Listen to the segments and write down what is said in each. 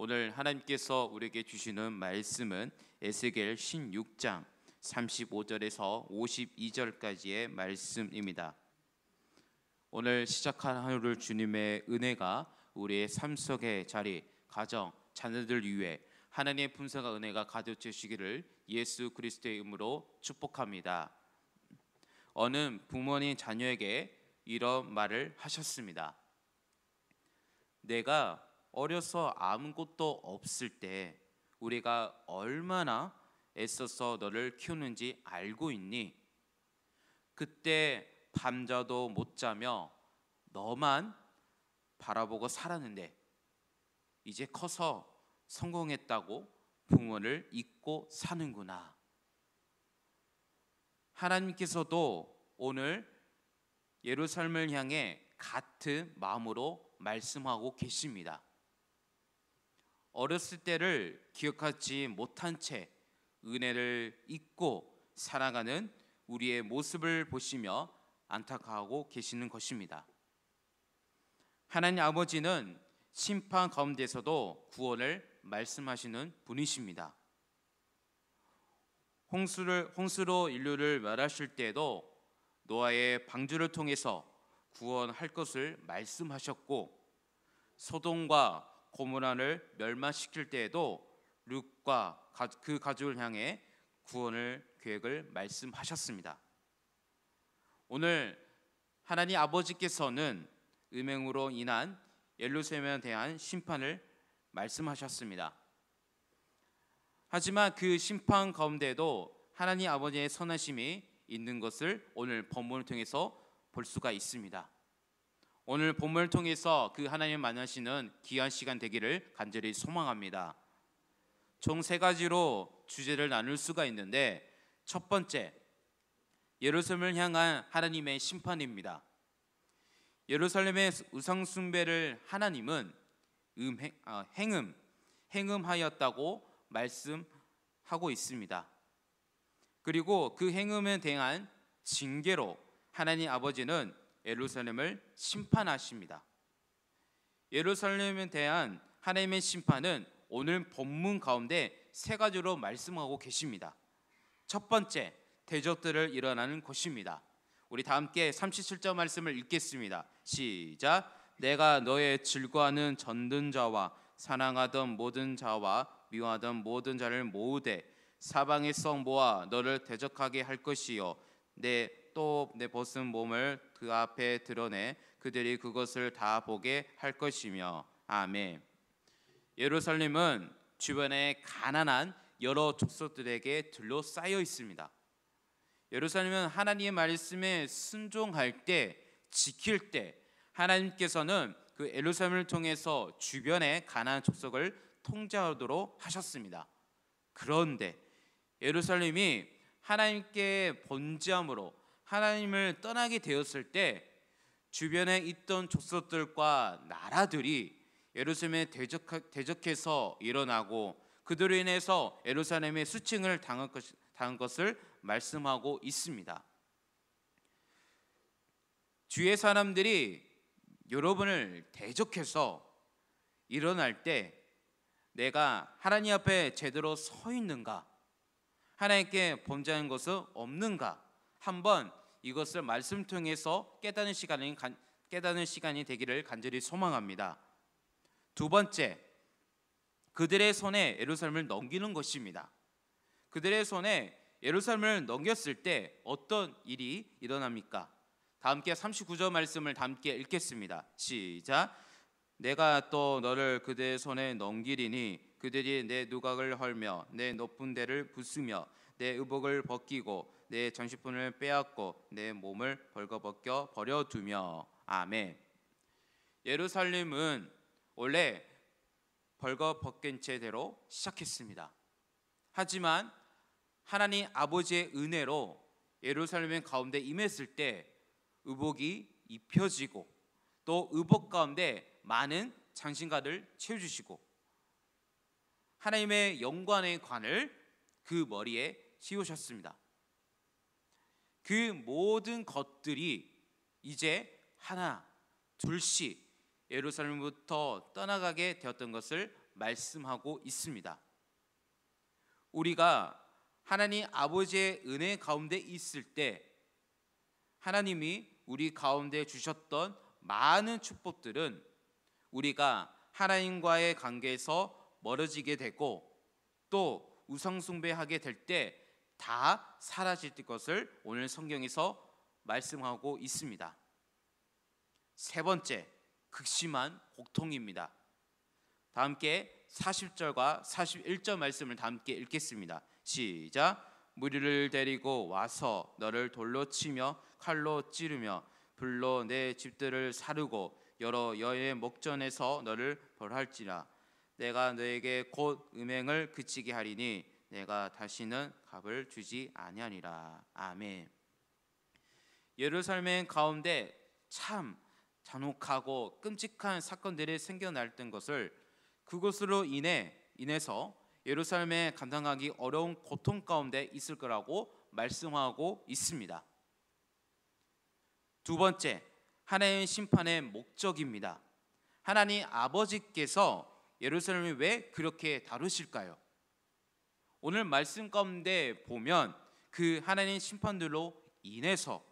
오늘 하나님께서 우리에게 주시는 말씀은 에스겔 16장 35절에서 52절까지의 말씀입니다. 오늘 시작한 하루를 주님의 은혜가 우리의 삶 속의 자리, 가정, 자녀들 위해 하나님의 품성과 은혜가 가득 주시기를 예수 그리스도의 이름으로 축복합니다. 어느 부모님 자녀에게 이런 말을 하셨습니다. 내가 어려서 아무것도 없을 때 우리가 얼마나 애써서 너를 키우는지 알고 있니? 그때 밤자도 못 자며 너만 바라보고 살았는데 이제 커서 성공했다고 부모를 잊고 사는구나. 하나님께서도 오늘 예루살렘을 향해 같은 마음으로 말씀하고 계십니다. 어렸을 때를 기억하지 못한 채 은혜를 잊고 살아가는 우리의 모습을 보시며 안타까워하고 계시는 것입니다. 하나님 아버지는 심판 가운데서도 구원을 말씀하시는 분이십니다. 홍수로 인류를 멸하실 때에도 노아의 방주를 통해서 구원할 것을 말씀하셨고, 소돔과 고모라를 멸망시킬 때에도 룻과 그 가족을 향해 구원을 계획을 말씀하셨습니다. 오늘 하나님 아버지께서는 음행으로 인한 예루살렘에 대한 심판을 말씀하셨습니다. 하지만 그 심판 가운데도 하나님 아버지의 선하심이 있는 것을 오늘 본문을 통해서 볼 수가 있습니다. 오늘 본문을 통해서 그 하나님 만나시는 귀한 시간 되기를 간절히 소망합니다. 총 세 가지로 주제를 나눌 수가 있는데, 첫 번째, 예루살렘을 향한 하나님의 심판입니다. 예루살렘의 우상 숭배를 하나님은 행음하였다고 말씀하고 있습니다. 그리고 그 행음에 대한 징계로 하나님 아버지는 예루살렘을 심판하십니다. 예루살렘에 대한 하나님의 심판은 오늘 본문 가운데 세 가지로 말씀하고 계십니다. 첫 번째, 대적들을 일어나는 것입니다. 우리 다 함께 37절 말씀을 읽겠습니다. 시작. 내가 너의 즐거워하는 전든 자와 사랑하던 모든 자와 미워하던 모든 자를 모으되 사방에서 모아 너를 대적하게 할 것이요 내 벗은 몸을 그 앞에 드러내 그들이 그것을 다 보게 할 것이며. 아멘. 예루살렘은 주변에 가난한 여러 족속들에게 둘러싸여 있습니다. 예루살렘은 하나님의 말씀에 순종할 때, 지킬 때 하나님께서는 그 예루살렘을 통해서 주변의 가난한 족속을 통제하도록 하셨습니다. 그런데 예루살렘이 하나님께 번제함으로 하나님을 떠나게 되었을 때 주변에 있던 족속들과 나라들이 예루살렘에 대적해서 일어나고 그들로 인해서 예루살렘의 수칭을 당한 것을 말씀하고 있습니다. 주의 사람들이 여러분을 대적해서 일어날 때 내가 하나님 앞에 제대로 서 있는가, 하나님께 범죄한 것은 없는가, 한번 이것을 말씀 통해서 깨닫는 시간이 되기를 간절히 소망합니다. 두 번째, 그들의 손에 예루살렘을 넘기는 것입니다. 그들의 손에 예루살렘을 넘겼을 때 어떤 일이 일어납니까? 다 함께 39절 말씀을 다 함께 읽겠습니다. 시작. 내가 또 너를 그들의 손에 넘기리니 그들이 내 누각을 헐며 내 높은 데를 부수며 내 의복을 벗기고 내 장식품을 빼앗고 내 몸을 벌거벗겨 버려두며. 아멘. 예루살렘은 원래 벌거벗긴 채대로 시작했습니다. 하지만 하나님 아버지의 은혜로 예루살렘 가운데 임했을 때 의복이 입혀지고 또 의복 가운데 많은 장신가를 채워주시고 하나님의 영광의 관을 그 머리에 씌우셨습니다. 그 모든 것들이 이제 하나 둘씩 예루살렘부터 떠나가게 되었던 것을 말씀하고 있습니다. 우리가 하나님 아버지의 은혜 가운데 있을 때 하나님이 우리 가운데 주셨던 많은 축복들은 우리가 하나님과의 관계에서 멀어지게 되고 또 우상숭배하게 될 때 다 사라질 것을 오늘 성경에서 말씀하고 있습니다. 세 번째, 극심한 고통입니다. 다 함께 40절과 41절 말씀을 다 함께 읽겠습니다. 시작. 무리를 데리고 와서 너를 돌로 치며 칼로 찌르며 불로 내 집들을 사르고 여러 여의 목전에서 너를 벌할지라. 내가 너에게 곧 음행을 그치게 하리니 내가 다시는 값을 주지 아니하리라. 아멘. 예루살렘 가운데 참 잔혹하고 끔찍한 사건들이 생겨났던 것을 그것으로 인해서 예루살렘에 감당하기 어려운 고통 가운데 있을 거라고 말씀하고 있습니다. 두 번째, 하나님의 심판의 목적입니다. 하나님 아버지께서 예루살렘을 왜 그렇게 다루실까요? 오늘 말씀 가운데 보면 그 하나님 심판들로 인해서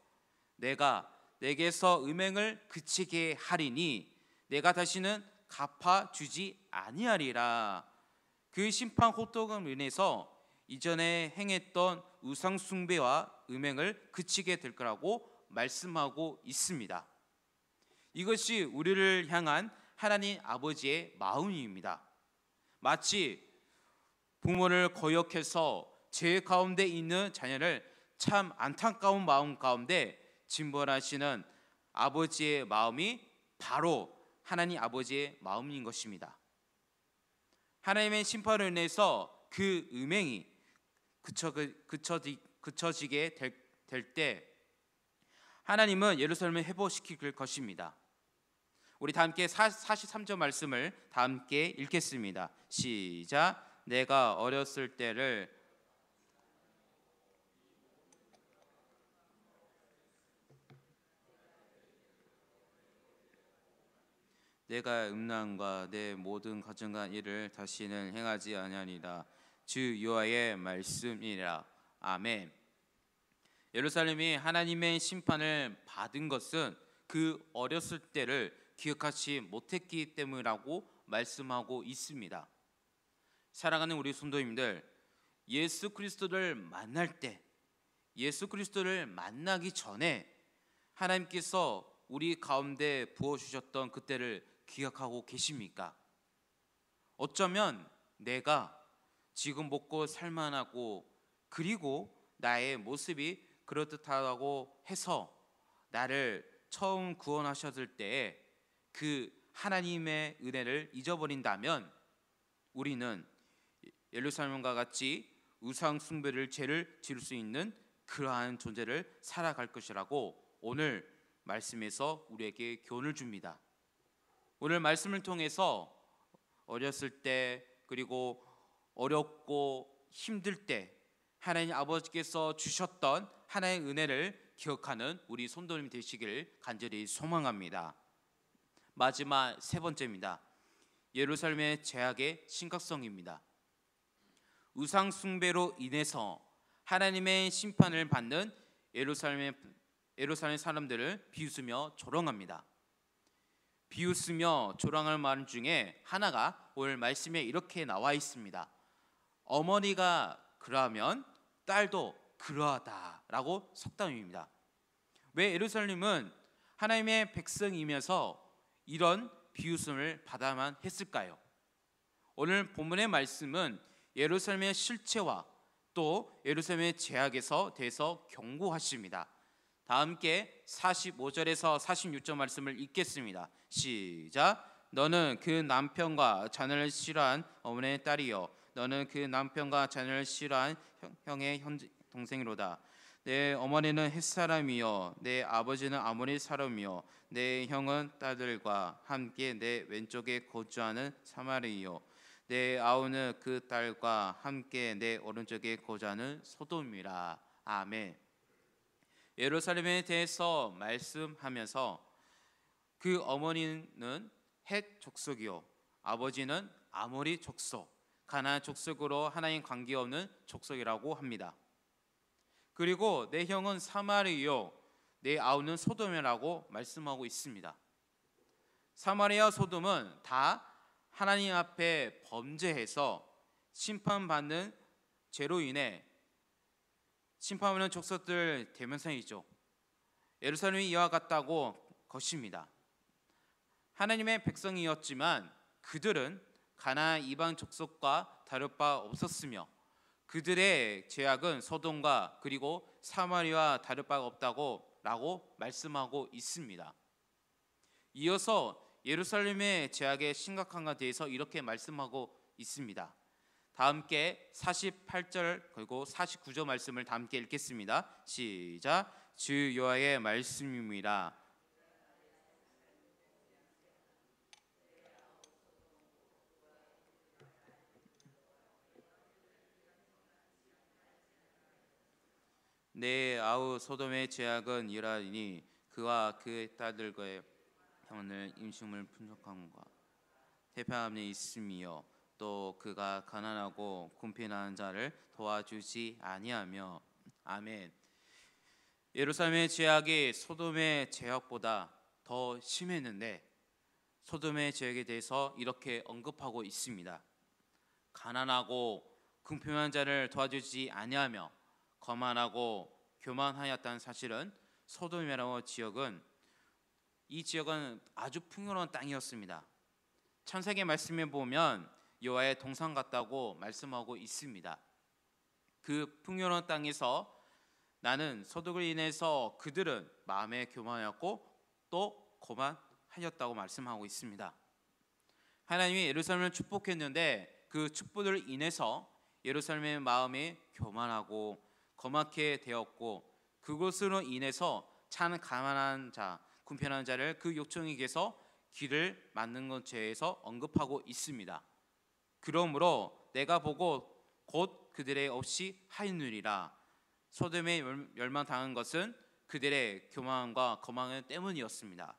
내가 내게서 음행을 그치게 하리니 내가 다시는 갚아주지 아니하리라. 그 심판 호떡으로 인해서 이전에 행했던 우상 숭배와 음행을 그치게 될 거라고 말씀하고 있습니다. 이것이 우리를 향한 하나님 아버지의 마음입니다. 마치 부모를 거역해서 죄 가운데 있는 자녀를 참 안타까운 마음 가운데 진벌하시는 아버지의 마음이 바로 하나님 아버지의 마음인 것입니다. 하나님의 심판으로 인해서 그 음행이 그쳐지게 될 때 하나님은 예루살렘을 회복시킬 것입니다. 우리 다 함께 43절 말씀을 다 함께 읽겠습니다. 시작. 내가 어렸을 때를 내가 음란과 내 모든 가증한 일을 다시는 행하지 아니하리라. 주 여호와의 말씀이라. 아멘. 예루살렘이 하나님의 심판을 받은 것은 그 어렸을 때를 기억하지 못했기 때문이라고 말씀하고 있습니다. 사랑하는 우리 성도님들, 예수 그리스도를 만날 때, 예수 그리스도를 만나기 전에 하나님께서 우리 가운데 부어주셨던 그때를 기억하고 계십니까? 어쩌면 내가 지금 먹고 살만하고 그리고 나의 모습이 그렇듯하다고 해서 나를 처음 구원하셨을 때에 그 하나님의 은혜를 잊어버린다면 우리는 예루살렘과 같이 우상 숭배를 죄를 지을 수 있는 그러한 존재를 살아갈 것이라고 오늘 말씀에서 우리에게 교훈을 줍니다. 오늘 말씀을 통해서 어렸을 때 그리고 어렵고 힘들 때 하나님 아버지께서 주셨던 하나님의 은혜를 기억하는 우리 성도님 되시길 간절히 소망합니다. 마지막 세 번째입니다. 예루살렘의 죄악의 심각성입니다. 우상 숭배로 인해서 하나님의 심판을 받는 예루살렘 사람들을 비웃으며 조롱합니다. 비웃으며 조롱할 말 중에 하나가 오늘 말씀에 이렇게 나와 있습니다. 어머니가 그러하면 딸도 그러하다라고 속담입니다. 왜 예루살렘은 하나님의 백성이면서 이런 비웃음을 받아야만 했을까요? 오늘 본문의 말씀은 예루살렘의 실체와 또 예루살렘의 죄악에서 대해서 경고하십니다. 다 함께 45절에서 46절 말씀을 읽겠습니다. 시작. 너는 그 남편과 자녀를 싫어한 어머니의 딸이요 너는 그 남편과 자녀를 싫어한 형의 동생이로다. 내 어머니는 햇사람이요 내 아버지는 아모리 사람이요 내 형은 딸들과 함께 내 왼쪽에 거주하는 사마리요 내 아우는 그 딸과 함께 내 오른쪽에 거주하는 소돔이라. 아멘. 예루살렘에 대해서 말씀하면서 그 어머니는 헷 족속이요 아버지는 아모리 족속, 가나안 족속으로 하나님 관계없는 족속이라고 합니다. 그리고 내 형은 사마리요, 내 아우는 소돔이라고 말씀하고 있습니다. 사마리아 소돔은 다 하나님 앞에 범죄해서 심판받는 죄로 인해 심판받는 족속들 대명사이죠. 예루살렘이 이와 같다고 것입니다. 하나님의 백성이었지만 그들은 가나안 이방 족속과 다를 바 없었으며 그들의 죄악은 소돔과 그리고 사마리아와 다를 바가 없다고 말씀하고 있습니다. 이어서 예루살렘의 죄악의 심각함에 대해서 이렇게 말씀하고 있습니다. 다 함께 48절 그리고 49절 말씀을 다 함께 읽겠습니다. 시작. 주 여호와의 말씀입니다. 내 아우 소돔의 죄악은 이러하니 그와 그의 딸들과의 오늘 임신물 분석함과 태평함에 있음이요 또 그가 가난하고 궁핍한 자를 도와주지 아니하며. 아멘. 예루살렘의 죄악이 소돔의 죄악보다 더 심했는데 소돔의 죄악에 대해서 이렇게 언급하고 있습니다. 가난하고 궁핍한 자를 도와주지 아니하며 거만하고 교만하였다는 사실은 소돔이라는 지역은 이 지역은 아주 풍요로운 땅이었습니다. 창세기 말씀에 보면 여호와의 동산 같다고 말씀하고 있습니다. 그 풍요로운 땅에서 나는 소돔으로 인해서 그들은 마음에 교만하였고 또 거만하였다고 말씀하고 있습니다. 하나님이 예루살렘을 축복했는데 그 축복을 인해서 예루살렘의 마음이 교만하고 거만하게 되었고 그것으로 인해서 참 가난한 자, 궁핍한 자를 그 욕정에게서 길을 막는 것 죄에서 언급하고 있습니다. 그러므로 내가 보고 곧 그들의 없이 하였느니라. 소돔에 멸망당한 것은 그들의 교만과 거망 때문이었습니다.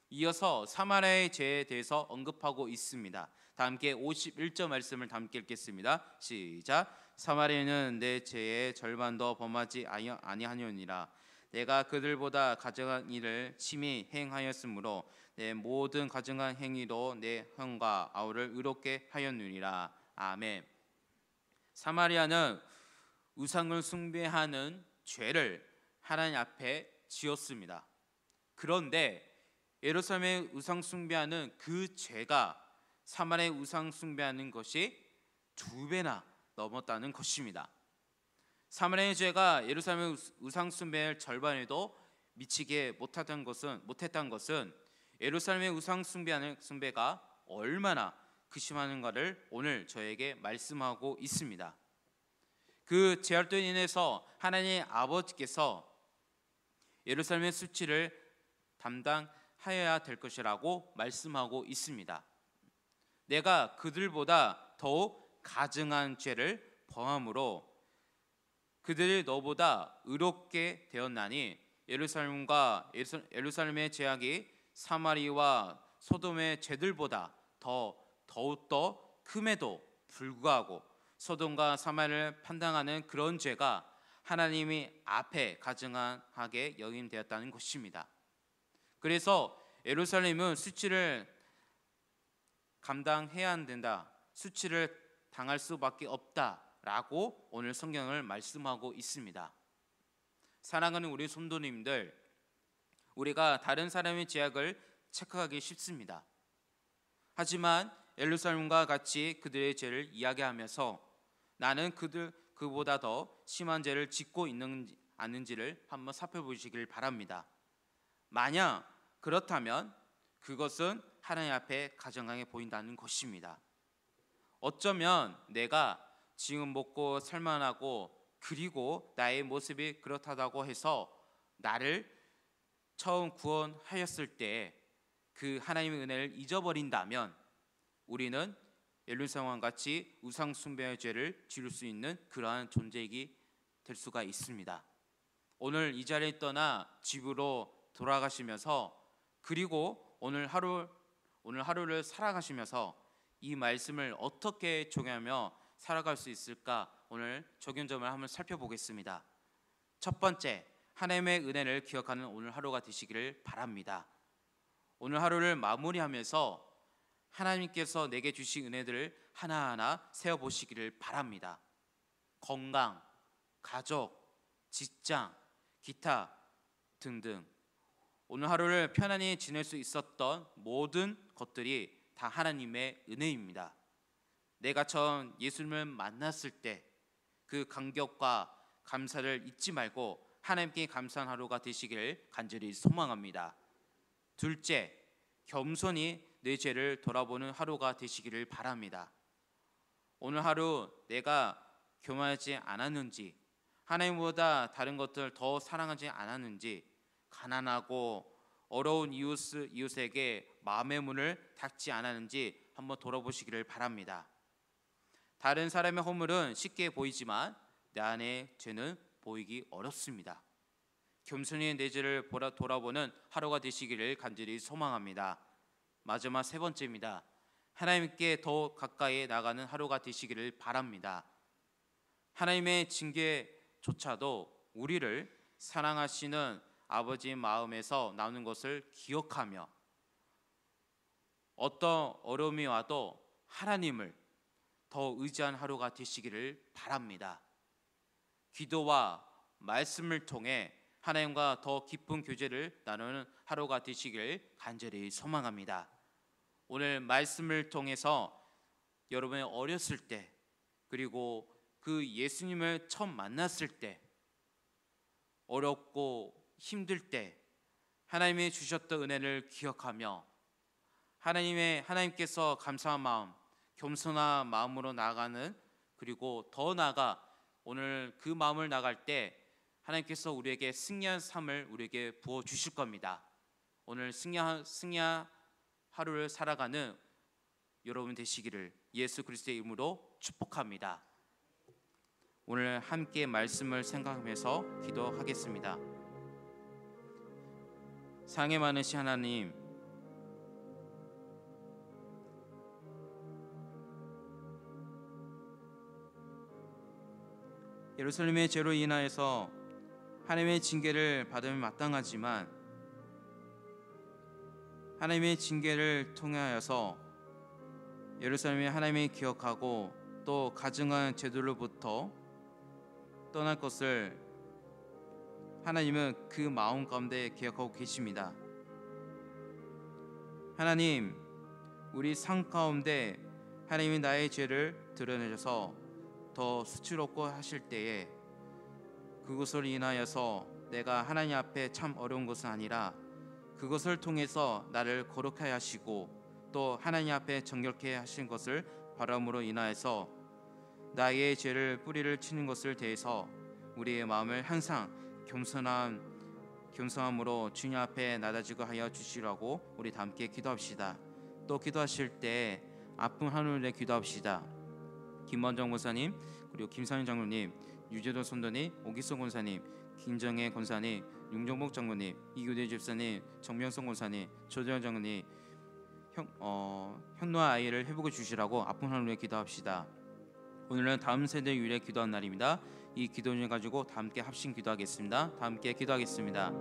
이어서 사마리아의 죄에 대해서 언급하고 있습니다. 다 함께 51절 말씀을 다 함께 읽겠습니다. 시작. 사마리아는 내 죄의 절반도 범하지 아니하느니라. 내가 그들보다 가증한 일을 심히 행하였으므로 내 모든 가증한 행위로 내 형과 아우를 의롭게 하였느니라. 아멘. 사마리아는 우상을 숭배하는 죄를 하나님 앞에 지었습니다. 그런데 예루살렘의 우상 숭배하는 그 죄가 사마리아의 우상 숭배하는 것이 2배나 넘었다는 것입니다. 사마리아의 죄가 예루살렘의 우상 숭배의 절반에도 미치게 못했던 것은 예루살렘의 우상 숭배가 얼마나 심하는가를 오늘 저에게 말씀하고 있습니다. 그 죄악로 인해서 하나님 아버지께서 예루살렘의 수치를 담당하여야 될 것이라고 말씀하고 있습니다. 내가 그들보다 더욱 가증한 죄를 범함으로 그들이 너보다 의롭게 되었나니 예루살렘의 죄악이 사마리와 소돔의 죄들보다 더욱더 큼에도 불구하고 소돔과 사마리아를 판단하는 그런 죄가 하나님이 앞에 가증하게 여김되었다는 것입니다. 그래서 예루살렘은 수치를 감당해야 한다, 수치를 당할 수밖에 없다라고 오늘 성경을 말씀하고 있습니다. 사랑하는 우리 성도님들, 우리가 다른 사람의 죄악을 체크하기 쉽습니다. 하지만 예루살렘과 같이 그들의 죄를 이야기하면서 나는 그보다 더 심한 죄를 짓고 있는지 아닌지를 한번 살펴보시길 바랍니다. 만약 그렇다면 그것은 하나님 앞에 가증하게 보인다는 것입니다. 어쩌면 내가 지금 먹고 살만하고 그리고 나의 모습이 그렇다고 해서 나를 처음 구원하였을 때 그 하나님의 은혜를 잊어버린다면 우리는 예루살렘과 같이 우상 숭배의 죄를 지을 수 있는 그러한 존재이기 될 수가 있습니다. 오늘 이 자리에 떠나 집으로 돌아가시면서 그리고 오늘 하루를 살아가시면서 이 말씀을 어떻게 적용하며 살아갈 수 있을까? 오늘 적용점을 한번 살펴보겠습니다. 첫 번째, 하나님의 은혜를 기억하는 오늘 하루가 되시기를 바랍니다. 오늘 하루를 마무리하면서 하나님께서 내게 주신 은혜들을 하나하나 세어보시기를 바랍니다. 건강, 가족, 직장, 기타 등등 오늘 하루를 편안히 지낼 수 있었던 모든 것들이 다 하나님의 은혜입니다. 내가 처음 예수님을 만났을 때 그 감격과 감사를 잊지 말고 하나님께 감사한 하루가 되시기를 간절히 소망합니다. 둘째, 겸손히 내 죄를 돌아보는 하루가 되시기를 바랍니다. 오늘 하루 내가 교만하지 않았는지, 하나님보다 다른 것들 더 사랑하지 않았는지, 가난하고 어려운 이웃에게 마음의 문을 닫지 않았는지 한번 돌아보시기를 바랍니다. 다른 사람의 허물은 쉽게 보이지만 내 안의 죄는 보이기 어렵습니다. 겸손히 내 죄를 돌아보는 하루가 되시기를 간절히 소망합니다. 마지막 세 번째입니다. 하나님께 더 가까이 나가는 하루가 되시기를 바랍니다. 하나님의 징계조차도 우리를 사랑하시는 아버지의 마음에서 나오는 것을 기억하며 어떤 어려움이 와도 하나님을 더 의지한 하루가 되시기를 바랍니다. 기도와 말씀을 통해 하나님과 더 깊은 교제를 나누는 하루가 되시길 간절히 소망합니다. 오늘 말씀을 통해서 여러분이 어렸을 때 그리고 그 예수님을 처음 만났을 때 어렵고 힘들 때 하나님이 주셨던 은혜를 기억하며 하나님께서 감사한 마음, 겸손한 마음으로 나아가는 그리고 더 나아가 오늘 그 마음을 나갈 때 하나님께서 우리에게 승리한 삶을 우리에게 부어 주실 겁니다. 오늘 승리한 하루를 살아가는 여러분 되시기를 예수 그리스도의 이름으로 축복합니다. 오늘 함께 말씀을 생각하면서 기도하겠습니다. 사랑의 많으신 하나님, 예루살렘의 죄로 인하여서 하나님의 징계를 받으면 마땅하지만 하나님의 징계를 통하여서 예루살렘의 하나님이 기억하고 또 가증한 죄들로부터 떠날 것을 하나님은 그 마음 가운데 기억하고 계십니다. 하나님, 우리 삶 가운데 하나님이 나의 죄를 드러내셔서 더 수치롭고 하실 때에 그것을 인하여서 내가 하나님 앞에 참 어려운 것은 아니라 그것을 통해서 나를 거룩하게 하시고 또 하나님 앞에 정결케 하신 것을 바람으로 인하여서 나의 죄를 뿌리를 치는 것을 대해서 우리의 마음을 항상 겸손함으로 주님 앞에 낮아지고 하여 주시라고 우리 다 함께 기도합시다. 또 기도하실 때 아픈 하늘에 기도합시다. 김원정 권사님, 그리고 김상현 장로님, 유재도 선도님, 오기성 권사님, 김정혜 권사님, 윤정복 장로님, 이규대 집사님, 정명성 권사님, 조재현 장로님, 현노아 아이를 회복해 주시라고 아픈 하늘에 기도합시다. 오늘은 다음 세대 유래 기도한 날입니다. 이 기도를 가지고 다 함께 합심 기도하겠습니다. 다 함께 기도하겠습니다.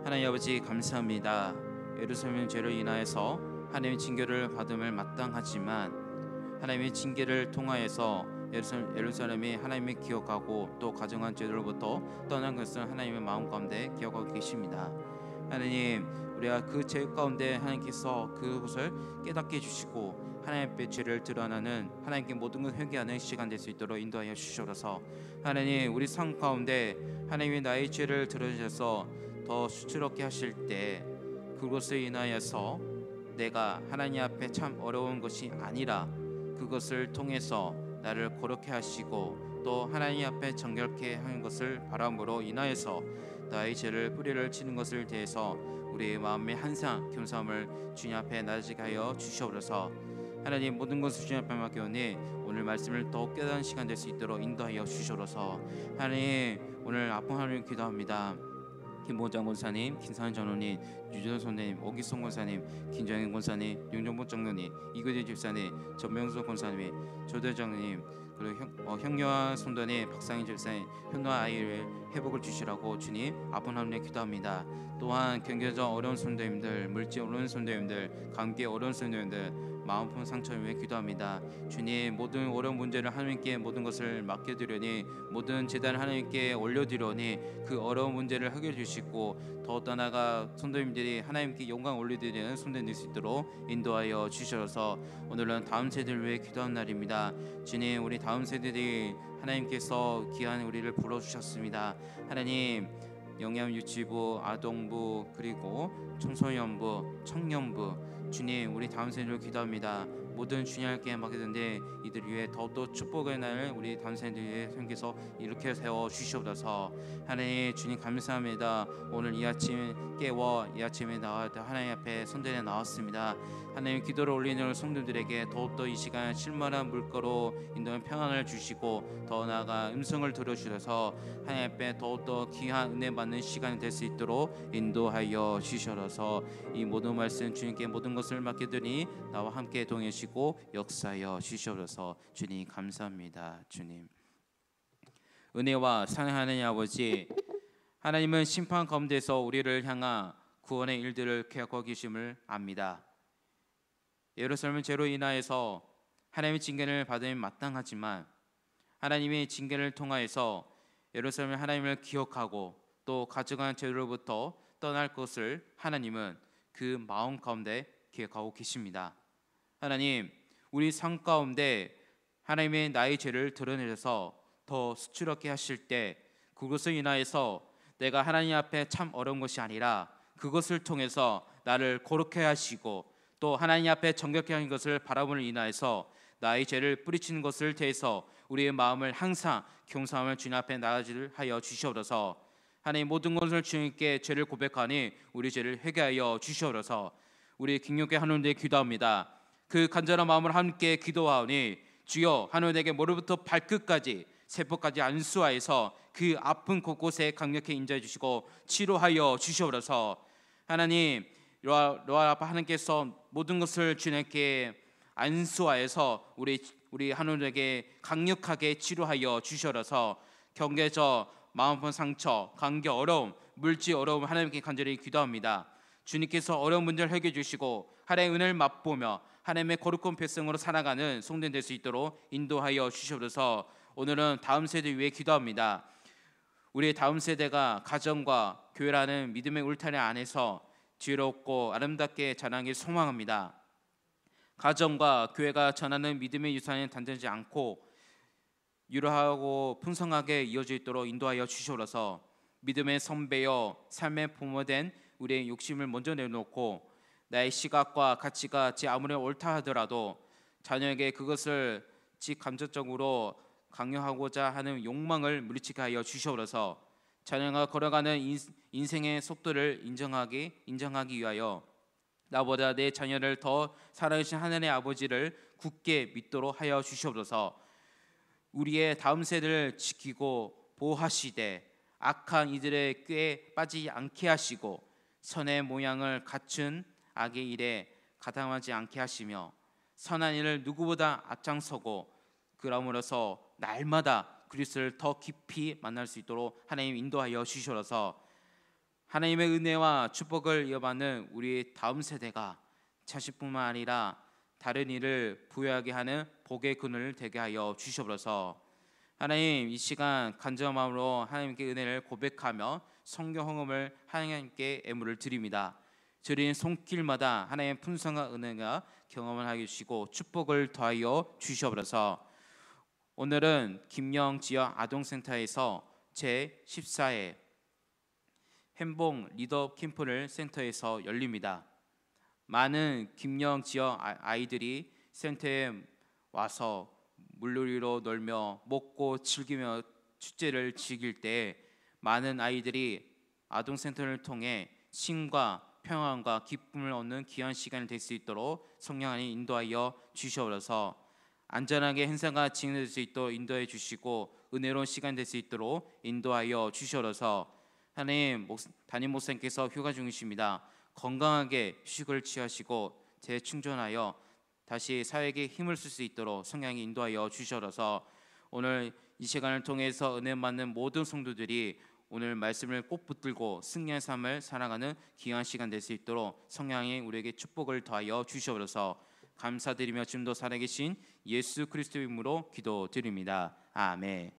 하나님 아버지 감사합니다. 예루살렘 죄로 인하여서 하나님의 징계를 받음을 마땅하지만 하나님의 징계를 통하여서 예루살렘이 하나님을 기억하고 또 가정한 죄들로부터 떠난 것을 하나님의 마음 가운데 기억하고 계십니다. 하나님, 우리가 그 죄 가운데 하나님께서 그것을 깨닫게 해주시고 하나님 앞에 죄를 드러나는 하나님께 모든 것 회개하는 시간 될 수 있도록 인도하여 주시옵소서. 하나님, 우리 삶 가운데 하나님이 나의 죄를 드러내셔서 더 수치롭게 하실 때 그것을 인하여서 내가 하나님 앞에 참 어려운 것이 아니라 그것을 통해서 나를 거룩해 하시고 또 하나님 앞에 정결케 하는 것을 바람으로 인하여서 나의 죄를 뿌리를 치는 것을 대해서 우리의 마음의 항상 겸손함을 주님 앞에 낮아지게 하여 주시옵소서. 하나님, 모든 것을 주님 앞에 맡겨오니 오늘 말씀을 더욱 깨닫는 시간 될 수 있도록 인도하여 주시옵소서. 하나님, 오늘 아픈 하나님 기도합니다. 김보장 권사님, 김상현 전우님, 유전 선생님, 오기성 권사님, 김정현 권사님, 윤정복 장로님, 이규진 집사님, 전명수 권사님, 조대장님, 그리고 형녀와 성도님, 박상희 집사님, 현노아 아이를 회복을 주시라고 주님 아픈 하늘에 기도합니다. 또한 경제적 어려운 성도님들, 물질 어려운 성도님들, 감기에 어려운 성도님들, 마음 아픈 상처를 위해 기도합니다. 주님, 모든 어려운 문제를 하나님께 모든 것을 맡겨드려니, 모든 재단을 하나님께 올려드려니 그 어려운 문제를 해결해 주시고, 더 떠나가 성도님들이 하나님께 영광 올려드리는 손대 낼 수 있도록 인도하여 주셔서 오늘은 다음 세대를 위해 기도하는 날입니다. 주님, 우리 다음 세대들이 하나님께서 귀한 우리를 불러주셨습니다. 하나님, 영양유치부, 아동부, 그리고 청소년부, 청년부, 주님, 우리 다음 세대를 기도합니다. 모든 주님께 맡기는데 이들 위해 더욱더 축복의 날 우리 다음 세대에 생겨서 이렇게 세워 주시옵소서. 하나님, 주님 감사합니다. 오늘 이 아침 깨워 이 아침에 나와 하나님 앞에 손전에 나왔습니다. 하나님, 기도를 올리는 성도들에게 더욱더 이 시간 실만한 물가로 인도하는 평안을 주시고, 더 나아가 음성을 들어주셔서 하나님 앞에 더욱더 귀한 은혜 받는 시간이 될 수 있도록 인도하여 주셔서 이 모든 말씀 주님께 모든 것을 맡기더니 나와 함께 동행하시고 역사하여 주시옵소서. 주님 감사합니다. 주님, 은혜와 사랑하는 아버지, 하나님은 심판 가운데서 우리를 향한 구원의 일들을 계획하고 계심을 압니다. 예루살렘 죄로 인하여서 하나님의 징계를 받으면 마땅하지만, 하나님의 징계를 통하여서 예루살렘 하나님을 기억하고 또 가져간 죄로부터 떠날 것을 하나님은 그 마음 가운데 기억하고 계십니다. 하나님, 우리 삶 가운데 하나님의 나의 죄를 드러내셔서 더 수치롭게 하실 때, 그것을 인하여서 내가 하나님 앞에 참 어려운 것이 아니라 그것을 통해서 나를 거룩해 하시고 또 하나님 앞에 정결케 하는 것을 바라보는 인하여서 나의 죄를 뿌리치는 것을 대해서 우리의 마음을 항상 경상함을 주님 앞에 나아지게 하여 주시옵소서. 하나님, 모든 것을 주님께 죄를 고백하니 우리 죄를 회개하여 주시옵소서. 우리 김용태 하나님께 기도합니다. 그 간절한 마음을 함께 기도하오니 주여, 하나님에게 머리부터 발끝까지 세포까지 안수하여서 그 아픈 곳곳에 강력히 인자해 주시고 치료하여 주시옵소서. 하나님, 로아 아빠 하나님께서 모든 것을 주님께 안수하여서 우리 하나님에게 강력하게 치료하여 주시옵소서. 경계적 마음 아픈 상처, 관계 어려움, 물질 어려움 하나님께 간절히 기도합니다. 주님께서 어려운 문제를 해결해 주시고 하나님의 은혜를 맛보며 하나님의 거룩한 백성으로 살아가는 성도들 될 수 있도록 인도하여 주시옵소서. 오늘은 다음 세대 위해 기도합니다. 우리의 다음 세대가 가정과 교회라는 믿음의 울타리 안에서 지혜롭고 아름답게 자라길 소망합니다. 가정과 교회가 전하는 믿음의 유산을 단절하지 않고 유로하고 풍성하게 이어져 있도록 인도하여 주시옵소서. 믿음의 선배여 삶의 부모된 우리의 욕심을 먼저 내놓고 나의 시각과 가치가 제 아무리 옳다 하더라도 자녀에게 그것을 직감정적으로 강요하고자 하는 욕망을 물리치게 하여 주시옵소서. 자녀가 걸어가는 인생의 속도를 인정하기 위하여 나보다 내 자녀를 더 사랑하신 하나님의 아버지를 굳게 믿도록 하여 주시옵소서. 우리의 다음 세대를 지키고 보호하시되 악한 이들의 꾀에 빠지지 않게 하시고 선의 모양을 갖춘 악의 일에 가담하지 않게 하시며 선한 일을 누구보다 앞장서고 그러므로서 날마다 그리스도를 더 깊이 만날 수 있도록 하나님 인도하여 주시옵소서. 하나님의 은혜와 축복을 이어받는 우리 다음 세대가 자식뿐만 아니라 다른 일을 부여하게 하는 복의 그늘을 되게 하여 주시옵소서. 하나님, 이 시간 간절한 마음으로 하나님께 은혜를 고백하며 성경 헌금을 하나님께 애물을 드립니다. 드린 손길마다 하나님의 풍성한 은혜가 경험을 하게 주시고 축복을 더하여 주시옵소서. 오늘은 김영 지역 아동센터에서 제14회 행복 리더 캠프를 센터에서 열립니다. 많은 김영 지역 아이들이 센터에 와서 물놀이로 놀며 먹고 즐기며 축제를 즐길 때 많은 아이들이 아동센터를 통해 쉼과 평안과 기쁨을 얻는 귀한 시간이 될 수 있도록 성령 안에 인도하여 주시옵소서. 안전하게 행사가 진행될 수 있도록 인도해 주시고 은혜로운 시간 될 수 있도록 인도하여 주시옵소서. 하나님, 담임 목사님께서 휴가 중이십니다. 건강하게 휴식을 취하시고 재충전하여 다시 사회에 힘을 쓸 수 있도록 성령이 인도하여 주셔서 오늘 이 시간을 통해서 은혜 받는 모든 성도들이 오늘 말씀을 꼭 붙들고 승리의 삶을 살아가는 귀한 시간 될 수 있도록 성령이 우리에게 축복을 더하여 주셔서 감사드리며 지금도 살아계신 예수 그리스도의 이름으로 기도드립니다. 아멘.